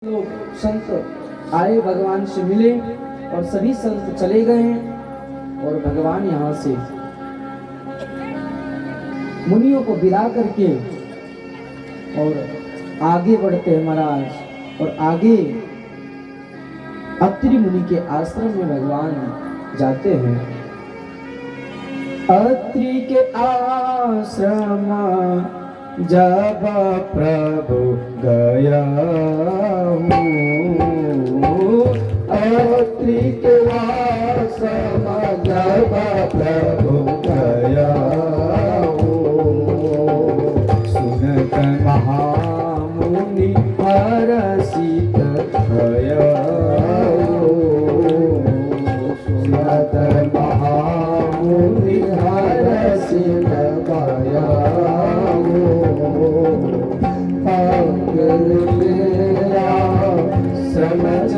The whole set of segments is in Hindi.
लोग संत आए, भगवान से मिले और सभी संत चले गए और भगवान यहाँ से मुनियों को विदा करके और आगे बढ़ते हैं महाराज। और आगे अत्रि मुनि के आश्रम में भगवान जाते हैं। अत्रि के आश्रम जब प्रभु गया हूँ, अत्रि के आश्रम जब प्रभु गया हूँ, सुनत महामुनि हरषित भया हूँ, सुनत महामुनि हरषित भया समझ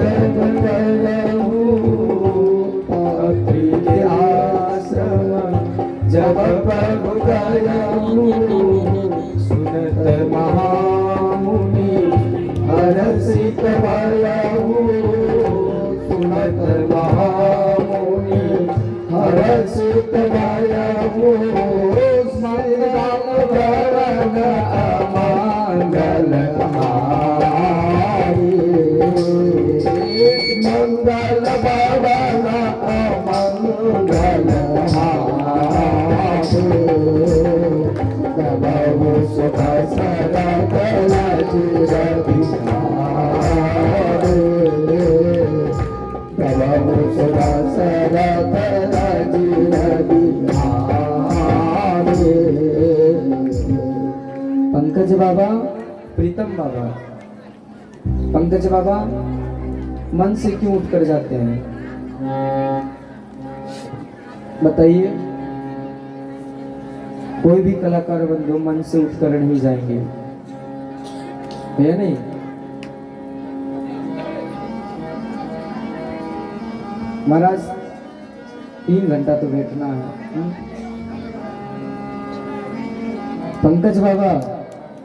अत्रि के आश्रम जब प्रभु गया हूँ, सुनत महामुनि हरषित भया हूँ, सुनत महामुनि हरषित भया हूँ, मंगल मंगल भवन मंगल प्रभु सुख सरद प्रभु सुख सरद पंकज बाबा, प्रीतम बाबा, पंकज बाबा मन से क्यों उठ कर जाते हैं बताइए? कोई भी कलाकार बंधु मन से उठ कर नहीं जाएंगे, है नहीं? महाराज 3 घंटा तो बैठना है। पंकज बाबा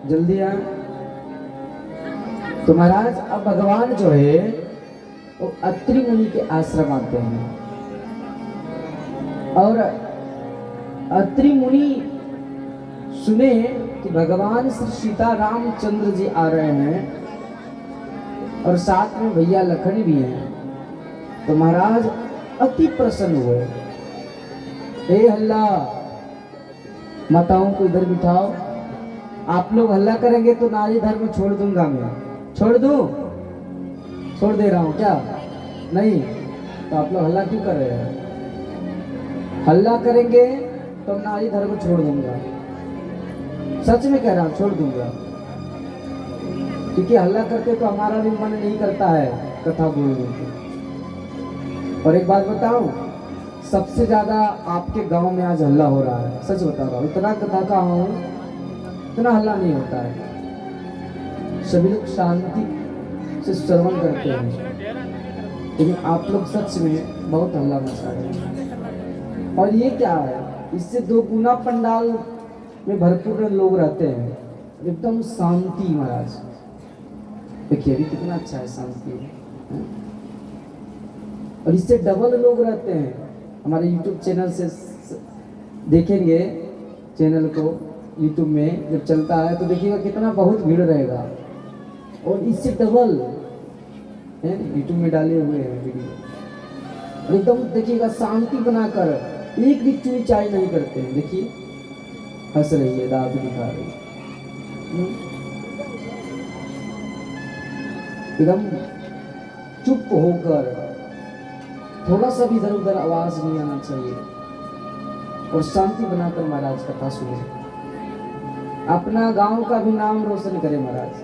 जल्दी आ। तो महाराज अब भगवान जो है वो अत्रि मुनि के आश्रम आते हैं और अत्रि मुनि सुने कि भगवान श्री सीता रामचंद्र जी आ रहे हैं और साथ में भैया लखन भी हैं। तो महाराज अति प्रसन्न हुए। हे हल्ला, माताओं को इधर बिठाओ। आप लोग हल्ला करेंगे तो नारी धर्म छोड़ दूंगा मैं। छोड़ दूं? छोड़ दे रहा हूं क्या? नहीं। तो आप लोग हल्ला क्यों कर रहे हैं? हल्ला करेंगे तो नारी धर्म छोड़ दूंगा। सच में कह रहा हूं, छोड़ दूंगा। क्योंकि हल्ला करते तो हमारा भी मन नहीं करता है कथा बोलने की। और एक बात बताऊं, सबसे ज्यादा आपके गांव में आज हल्ला हो रहा है। सच बता रहा हूं, इतना कथा का हूं, इतना हल्ला नहीं होता है। सभी लोग शांति से श्रवण करते हैं, लेकिन आप लोग सच में बहुत हल्ला मचा रहे हैं। और ये क्या है, इससे 2 गुना पंडाल में भरपूर लोग रहते हैं, एकदम शांति। महाराज देखिए अभी कितना अच्छा है, शांति है। और इससे डबल लोग रहते हैं। हमारे YouTube चैनल से देखेंगे, चैनल को YouTube में जब चलता है तो देखिएगा कितना बहुत भीड़ रहेगा। और इससे डबल है, YouTube में डाले हुए हैं वीडियो। एकदम देखिएगा शांति बनाकर, एक भी चुई चाय नहीं करते हैं। देखिए हंस रही है, दांत दिखा रही है, एकदम चुप होकर, थोड़ा सा भी इधर उधर आवाज नहीं आना चाहिए और शांति बनाकर महाराज कथा सुने। अपना गांव का भी नाम रोशन करे महाराज,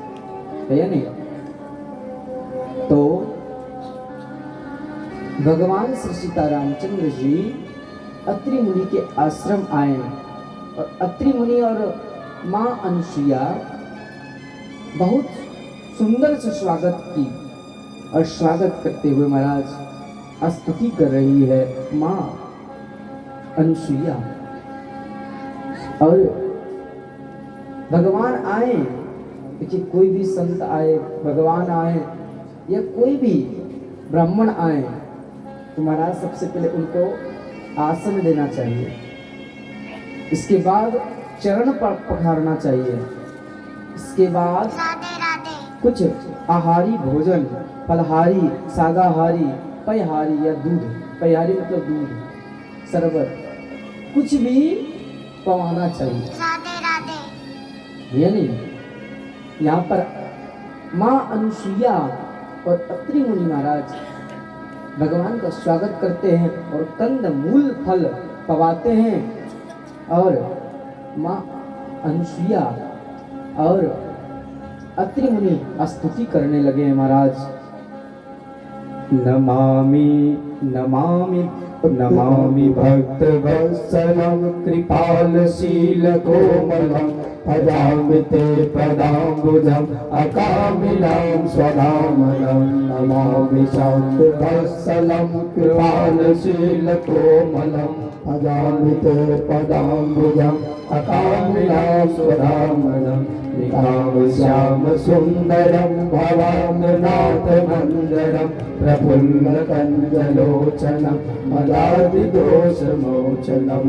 है या नहीं? तो भगवान श्री सीता रामचंद्र जी अत्रि मुनि के आश्रम आए और अत्रि मुनि और मां अनुसुईया बहुत सुंदर से स्वागत की। और स्वागत करते हुए महाराज स्तुति कर रही है मां अनुसुईया। और भगवान आए देखिए कोई भी संत आए, भगवान आए या कोई भी ब्राह्मण आए तो महाराज सबसे पहले उनको आसन देना चाहिए, इसके बाद चरण पर पखारना चाहिए, इसके बाद कुछ आहारी भोजन, फलहारी, शाकाहारी, पयहारी या दूध, पयहारी मतलब दूध, शरबत, कुछ भी पवाना चाहिए। यानी यहाँ पर माँ अनुसुईया और अत्रि मुनि महाराज भगवान का स्वागत करते हैं और कंद मूल फल पवाते हैं और माँ अनुसुईया और अत्रि मुनि स्तुति करने लगे हैं महाराज। नमामि नमामि नमामि भक्त वत्सलं कृपालशील कोमलं भजामि ते पदाम्बुजम् अकामिलं स्वधामनं। नमामि भक्त वत्सलं कृपालशील कोमलं भजामि ते पदाम्बुजम् अकामिलं स्वधामनं। श्याम सुंदरम भवांगनाथ मंदरम प्रफुल्ल कंजलोचनम मदादि दोष मोचनम।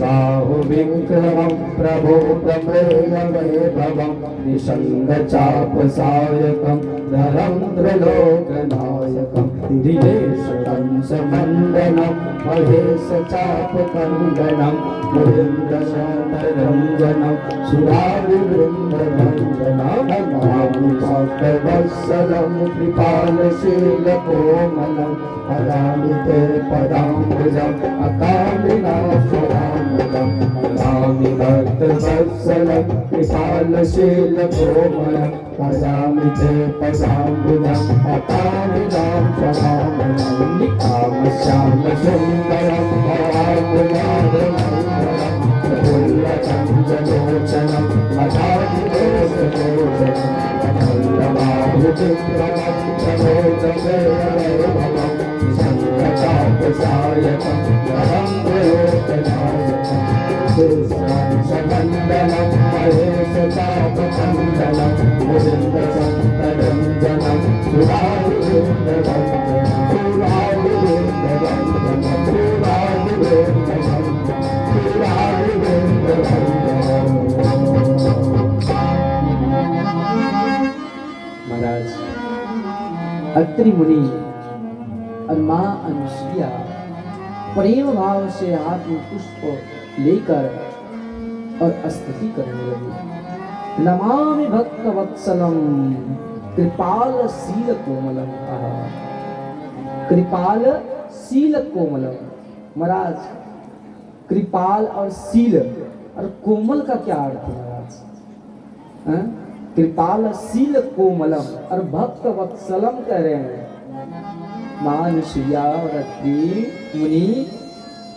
बाहु विक्रमम प्रबोधमेन वैभवम निषंग चाप सायकम धरंद्र लोकनायकम। दिनेश कंस मंडनम महेश चाप कंदनम मुहिंद्र शतरंजनम सुरारि वृंदभंजनम। नमामि भक्तवत्सलं कृपालशील कोमलं भजामि ते पदाम्बुजम् अकामिनाशरामदम्। नमामि भक्तवत्सलं कृपालशील कोमलं भजामि ते पदाम्बुजम् अकामिनाशरामदम्। निकाम श्याम सुंदरं भवांगनाथमंदरं प्रफुल्ल कंजलोचनं मदादि दोष मोचनं। बाहु विक्रमं प्रबोधमेन वैभवं निषंग चाप सायकं धरंद्र लोकनायकं। मंडलं महेश चाप कंदलं मुहिंद्र शतरंजनं सुरारि वृंदभंजनं सुरारि वृंदभंजनं सुरारि वृंदभंजनं सुरारि वृंदभंजनं। महाराज अत्रि मुनि और माँ अनुसुईया प्रेम भाव से हाथ में पुष्प लेकर और स्तुति करने लगी। नमामि भक्त वत्सलम कृपाल शील कोमलम। कृपाल शील कोमलम महाराज, कृपाल और शील और कोमल का क्या अर्थ है महाराज? कृपाल शील कोमलम और भक्त वत्सलम कह रहे हैं। माँ अनुसुईया और अत्रि मुनि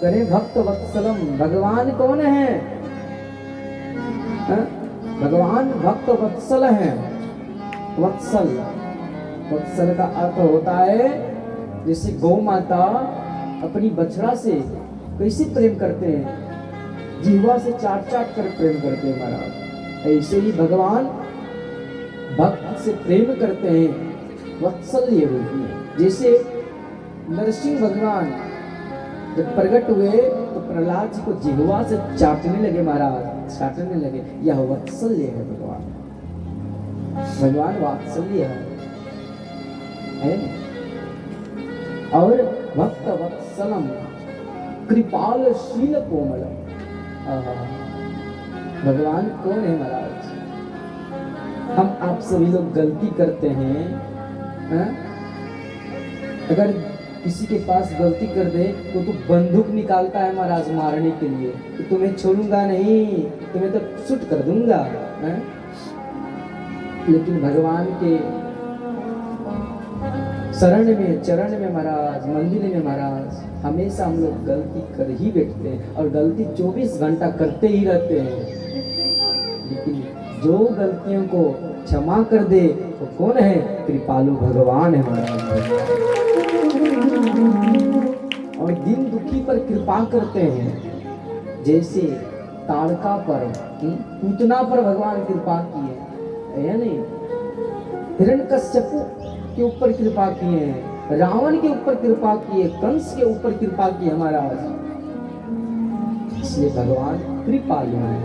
करें भक्त वत्सलम। भगवान कौन है? भगवान भक्त वत्सल है। वत्सल, वत्सल का अर्थ होता है जैसे गौ माता अपनी बछड़ा से कैसे प्रेम करते हैं, जीवा से चाट चाट कर प्रेम करते हैं महाराज, ऐसे ही भगवान भक्त से प्रेम करते हैं, वत्सल्य होती है। जैसे नरसिंह भगवान जब प्रकट हुए तो प्रहलाद जी को जिह्वा से चाटने लगे महाराज, चाटने लगे। यह वत्सल्य है भगवान, भगवान वात्सल्य है। और भक्त वत्सलम कृपालशील कोमलम। भगवान कौन है महाराज? हम आप सभी लोग गलती करते हैं, अगर किसी के पास गलती कर दे तो तू बंदूक निकालता है महाराज मारने के लिए कि तुम्हें छोड़ूंगा नहीं, तुम्हें तो शूट कर दूंगा। लेकिन भगवान के शरण में, चरण में महाराज, मंदिर में महाराज हमेशा हम लोग गलती कर ही बैठते हैं और गलती 24 घंटा करते ही रहते हैं। लेकिन जो गलतियों को क्षमा कर दे तो कौन है? कृपालु भगवान है महाराज। और दिन दुखी पर कृपा करते हैं, जैसे ताड़का पर, पूतना पर भगवान कृपा किए। है या नहीं? हिरण्यकश्यप के ऊपर कृपा किए हैं, रावण के ऊपर कृपा किए, कंस के ऊपर कृपा की हमारा। इसलिए भगवान कृपालु है,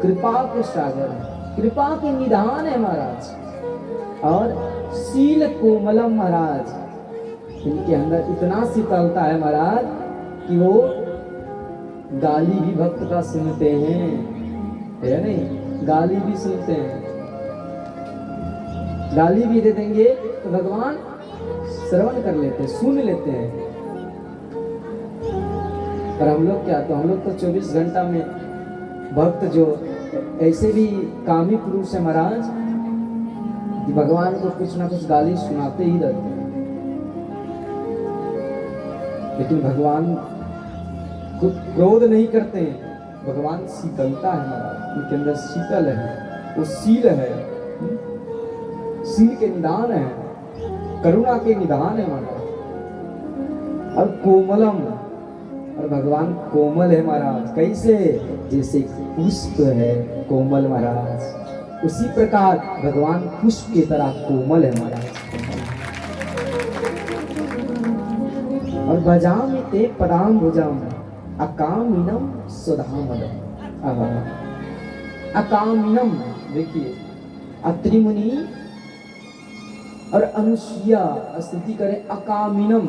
कृपा के सागर है, कृपा के निधान है महाराज। और शील कोमलम महाराज, इनके अंदर इतना शीतलता है महाराज कि वो गाली भी भक्त का सुनते हैं, है नहीं? गाली भी सुनते हैं, गाली भी दे देंगे तो भगवान श्रवण कर लेते हैं, सुन लेते हैं। पर हम लोग क्या, तो हम लोग तो 24 घंटा में भक्त जो ऐसे भी कामी पुरुष है महाराज कि भगवान को कुछ ना कुछ गाली सुनाते ही रहते हैं। लेकिन भगवान खुद क्रोध नहीं करते हैं, भगवान शीतलता है महाराज, उनके अंदर शीतल है, वो शील है, शील के निदान है, करुणा के निदान है महाराज। और कोमलम, और भगवान कोमल है महाराज। कैसे? जैसे पुष्प है कोमल महाराज, उसी प्रकार भगवान पुष्प की तरह कोमल है महाराज। और भजामि ते पदाम भुजाम अकामिनम सुधामदम। अकामिनम, देखिए अत्रि मुनि और अनुसुईया स्तुति करें अकामिनम।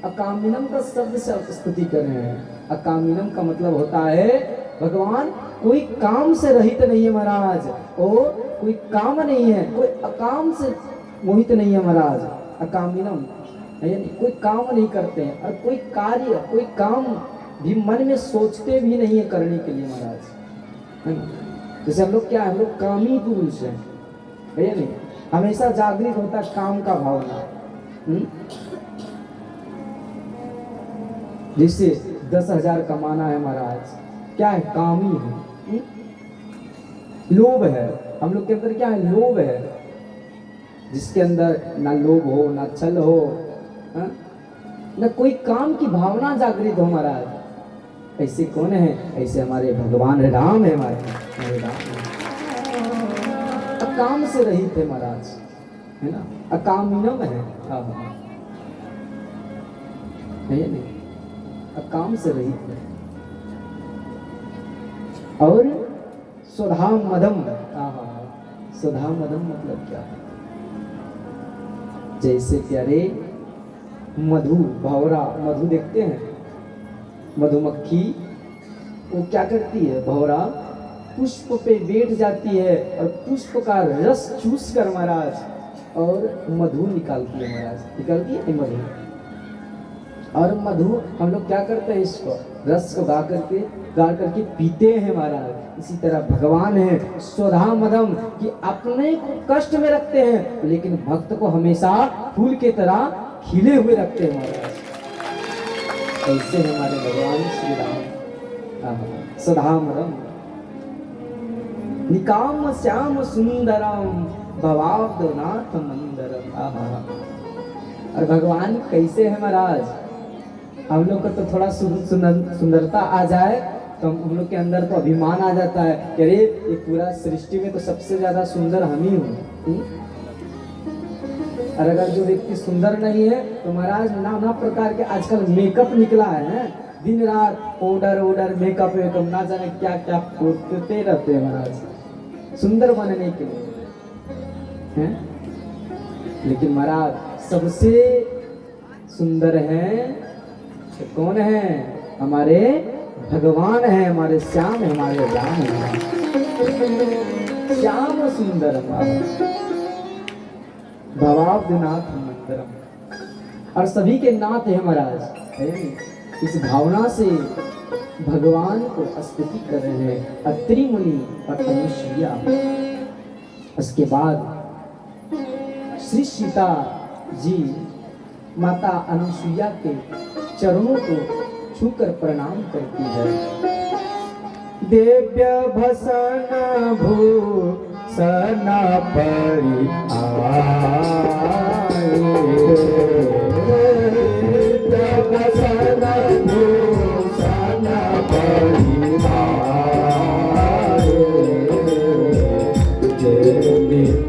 अकामिनम का शब्द से स्तुति कर रहे हैं। अकामिनम का मतलब होता है भगवान कोई काम से रहित नहीं है महाराज, और कोई काम नहीं है, कोई अकाम से मोहित नहीं है महाराज। अकामिनम यानी कोई काम नहीं करते हैं, और कोई कार्य, कोई काम भी मन में सोचते भी नहीं है करने के लिए महाराज, है ना? जैसे हम लोग क्या है, हम लोग कामी पुरुष हैं, है या नहीं? हमेशा जागृत होता है काम का भावना। जिससे 10,000 कमाना है महाराज, क्या है? कामी है, लोभ है। हम लोग के अंदर क्या है? लोभ है। जिसके अंदर ना लोभ हो, ना छल हो, ना कोई काम की भावना जागृत हो महाराज। ऐसे कौन है? ऐसे हमारे भगवान राम है, हमारे राम अकाम से रहित है महाराज, है ना? अकामिनम है, नहीं, अकाम से रहित है। और स्वधा मदम, स्वधा मदम मतलब क्या है? जैसे प्यारे मधु, भौरा मधु देखते हैं, मधुमक्खी वो क्या करती है? भौरा पुष्प पे बैठ जाती है और पुष्प का रस चूस कर महाराज और मधु निकालती है महाराज, निकालती है मधु। और मधु हम लोग क्या करते हैं? इसको रस को गा करके पीते हैं महाराज। इसी तरह भगवान है स्वधा मदम, कि अपने को कष्ट में रखते हैं लेकिन भक्त को हमेशा फूल के तरह खिले हुए रखते हैं महाराज। ऐसे हमारे भगवान श्री राम स्वधा मदम। निकाम श्याम सुंदरम भवाब्दनाथ मंदरम। और भगवान कैसे है महाराज? हम लोग को तो थोड़ा सुंदरता आ जाए तो हम लोग के अंदर तो अभिमान आ जाता है कि अरे ये पूरा सृष्टि में तो सबसे ज्यादा सुंदर हम ही हूँ। और अगर जो व्यक्ति सुंदर नहीं है तो महाराज नाना प्रकार के आजकल मेकअप निकला है, दिन रात पाउडर मेकअप ना जाने क्या क्या करते रहते हैं महाराज सुंदर बनने के लिए, हैं? लेकिन महाराज सबसे सुंदर है कौन है? हमारे भगवान है, हमारे श्याम है, हमारे राम है। श्याम सुंदर भवाब्दनाथ मंदरम। और सभी के नाथ है महाराज, है? इस भावना से भगवान को स्तुति कर रहे हैं अत्रि मुनि और अनुसुईया। उसके बाद श्री सीता जी माता अनुसुईया के चरणों को छूकर प्रणाम करती है। दिव्य भसन भूषण परि आए, दिव्य भसन भूषण परि आए, जय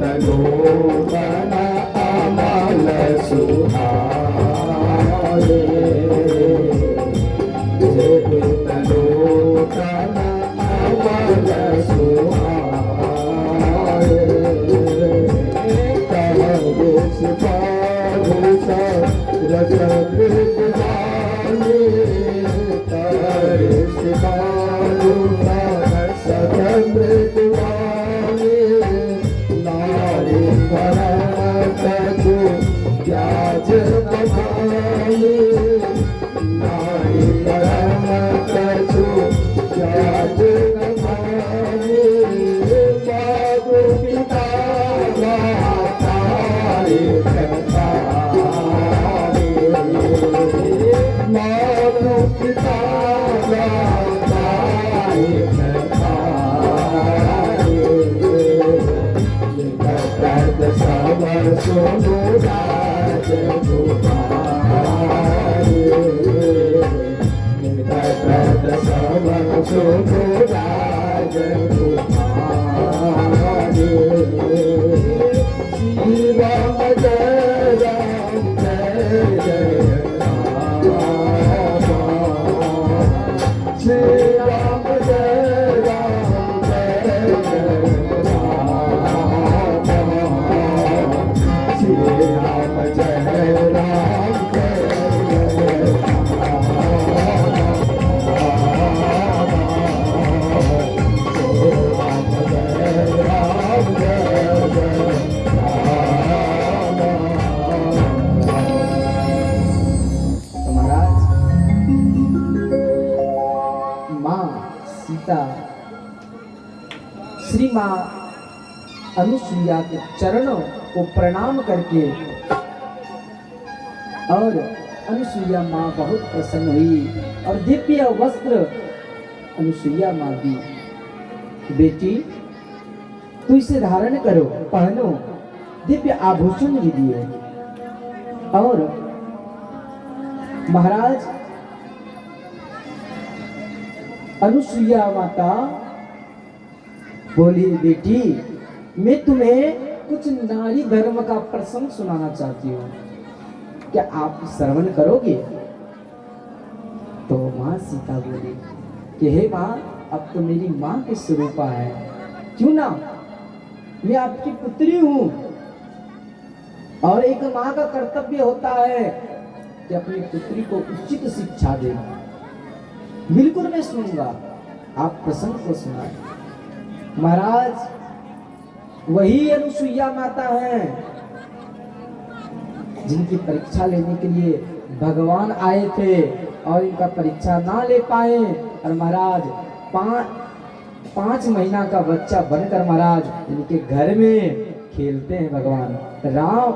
श्री माँ अनुसुईया के चरणों को प्रणाम करके और अनुसुईया माँ बहुत प्रसन्न हुई और दिव्य वस्त्र अनुसुईया माँ दी। बेटी तू इसे धारण करो, पहनो, दिव्य आभूषण भी दिए। और महाराज अनुसुईया माता बोली, बेटी मैं तुम्हें कुछ नारी धर्म का प्रसंग सुनाना चाहती हूँ, क्या आप श्रवण करोगे? तो माँ सीता बोली कि हे माँ, अब तो मेरी माँ के स्वरूपा है, क्यों ना, मैं आपकी पुत्री हूँ और एक माँ का कर्तव्य होता है कि अपनी पुत्री को उचित शिक्षा दे। बिल्कुल मैं सुनूंगा, आप प्रसंग को सुनाए। महाराज वही अनुसुईया माता है जिनकी परीक्षा लेने के लिए भगवान आए थे और इनका परीक्षा ना ले पाए और महाराज पांच महीना का बच्चा बनकर महाराज इनके घर में खेलते हैं। भगवान राम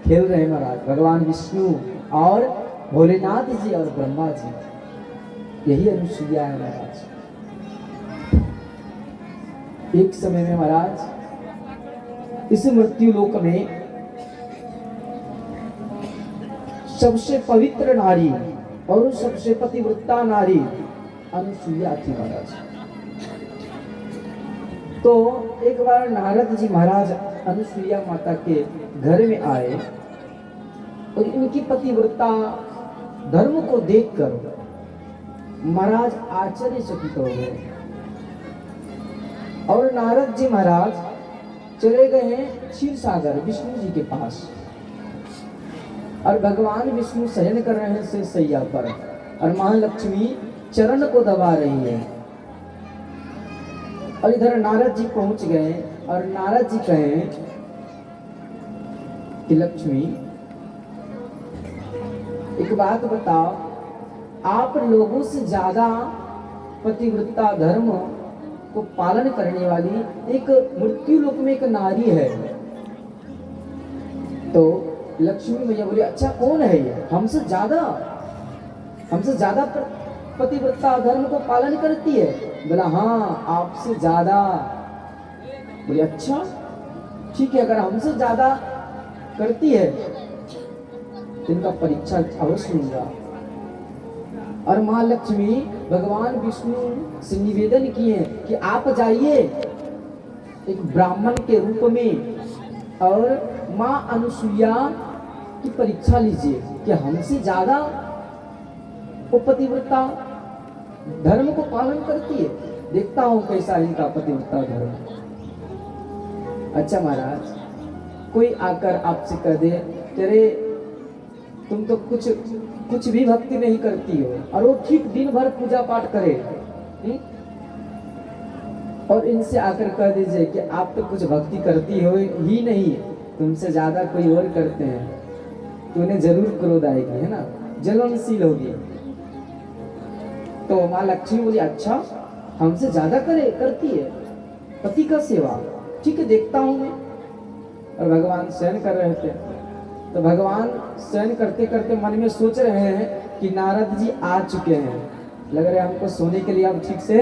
खेल रहे हैं महाराज, भगवान विष्णु और भोलेनाथ जी और ब्रह्मा जी, यही अनुसुईया है महाराज। एक समय में महाराज इस मृत्यु लोक में सबसे पवित्र नारी और सबसे पतिव्रता नारी अनुसुईया थी महाराज। तो एक बार नारद जी महाराज अनुसुईया माता के घर में आए और इनकी पतिव्रता धर्म को देखकर महाराज आश्चर्यचकित हो गए और नारद जी महाराज चले गए हैं क्षीर सागर विष्णु जी के पास और भगवान विष्णु शयन कर रहे हैं सैया पर और महालक्ष्मी चरण को दबा रही है और इधर नारद जी पहुंच गए और नारद जी कहे कि लक्ष्मी एक बात बताओ, आप लोगों से ज्यादा पतिव्रता धर्म को पालन करने वाली एक मृत्यु लोक में एक नारी है। तो लक्ष्मी मैया बोली, अच्छा कौन है ये हमसे ज्यादा पतिव्रता धर्म को पालन करती है? बोला हाँ, आपसे ज्यादा। बोले अच्छा ठीक है, अगर हमसे ज्यादा करती है तो इनका परीक्षा अवश्य लूंगा। और माँ लक्ष्मी भगवान विष्णु से निवेदन किए कि आप जाइए एक ब्राह्मण के रूप में और माँ अनुसुईया की परीक्षा लीजिए कि हमसे ज्यादा वो पतिव्रता धर्म को पालन करती है, देखता हूं कैसा इनका पतिव्रता धर्म। अच्छा महाराज, कोई आकर आपसे कह दे तेरे तुम तो कुछ भी भक्ति नहीं करती हो, और वो ठीक दिन भर पूजा पाठ करे, और इनसे आकर कह दीजिए कि आप तो कुछ भक्ति करती हो ही नहीं, तुमसे ज्यादा कोई और करते हैं, तो उन्हें जरूर क्रोध आएगी, है ना, जलनशील होगी। तो माँ लक्ष्मी बोली अच्छा हमसे ज्यादा करती है पति का सेवा, ठीक है देखता हूं मैं। और भगवान शयन कर रहे थे, तो भगवान शयन करते करते मन में सोच रहे हैं कि नारद जी आ चुके हैं, लग रहा है हमको सोने के लिए अब ठीक से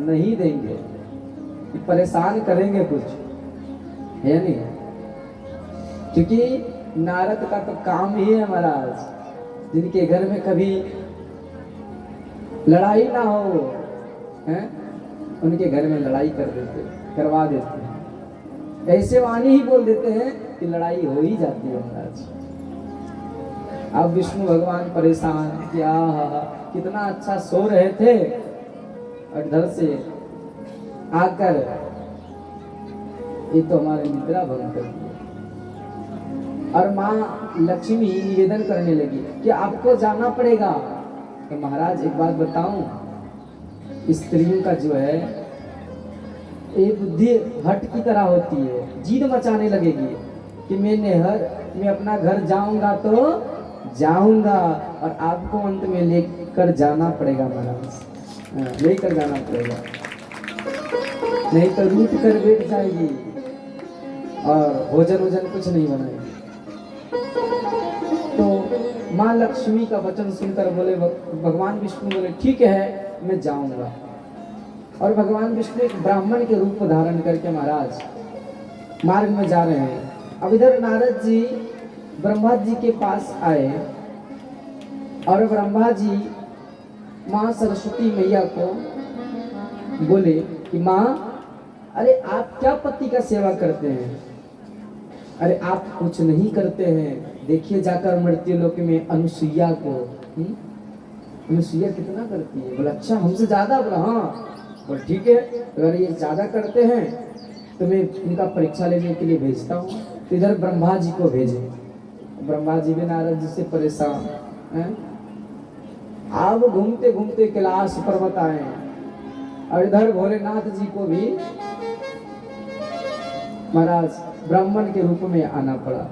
नहीं देंगे, परेशान करेंगे कुछ, है नहीं, क्योंकि नारद का तो काम ही है महाराज, जिनके घर में कभी लड़ाई ना हो, हैं उनके घर में लड़ाई करवा देते हैं, ऐसे वाणी ही बोल देते हैं कि लड़ाई हो ही जाती है महाराज। अब विष्णु भगवान परेशान क्या कितना अच्छा सो रहे थे, और इधर से आकर ये तो हमारे निद्रा भंग कर दिया। और माँ लक्ष्मी निवेदन करने लगी कि आपको जाना पड़ेगा। तो महाराज एक बात बताऊं, स्त्रियों का जो है ये बुद्धि हट की तरह होती है, जिद मचाने लगेगी कि मैं अपना घर जाऊंगा तो जाऊंगा, और आपको अंत में लेकर जाना पड़ेगा महाराज, लेकर जाना पड़ेगा, नहीं तो रूठ कर बैठ जाएगी और भोजन कुछ नहीं बनाएगी। तो माँ लक्ष्मी का वचन सुनकर बोले, भगवान विष्णु बोले ठीक है मैं जाऊंगा। और भगवान विष्णु एक ब्राह्मण के रूप धारण करके महाराज मार्ग में जा रहे हैं। अब इधर नारद जी ब्रह्मा जी के पास आए, और ब्रह्मा जी माँ सरस्वती मैया को बोले कि माँ अरे आप क्या पति का सेवा करते हैं, अरे आप कुछ नहीं करते हैं, देखिए जाकर मृत्यु लोक में अनुसुईया को, अनुसुईया कितना करती है। बोला अच्छा हमसे ज्यादा, बोला हाँ, बोल ठीक है अगर ये ज्यादा करते हैं तो मैं इनका परीक्षा लेने के लिए भेजता हूँ। तो इधर ब्रह्मा जी को भेजे, ब्रह्मा जी भी नारद जी से परेशान हैं। अब घूमते घूमते कैलाश पर्वत आए, और इधर भोलेनाथ जी को भी महाराज ब्राह्मण के रूप में आना पड़ा।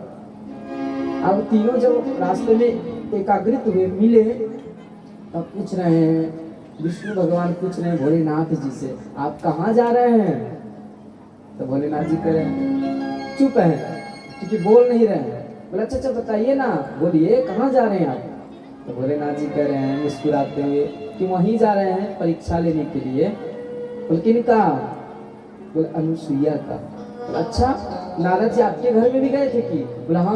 अब तीनों जब रास्ते में एकाग्रित हुए मिले, तब पूछ रहे हैं, विष्णु भगवान पूछ रहे हैं भोलेनाथ जी से आप कहाँ जा रहे हैं। तो भोलेनाथ जी कह रहे हैं चुप है क्योंकि बोल नहीं रहे हैं। बोला अच्छा बताइए ना, बोलिए कहाँ जा रहे हैं आप। तो भोलेनाथ जी कह रहे हैं मुस्कुराते हुए कि वहीं जा रहे हैं परीक्षा लेने के लिए। बोल किनका, बोले अनुसुईया का। अच्छा नारद जी आपके घर में भी गए थे कि, बोला हाँ।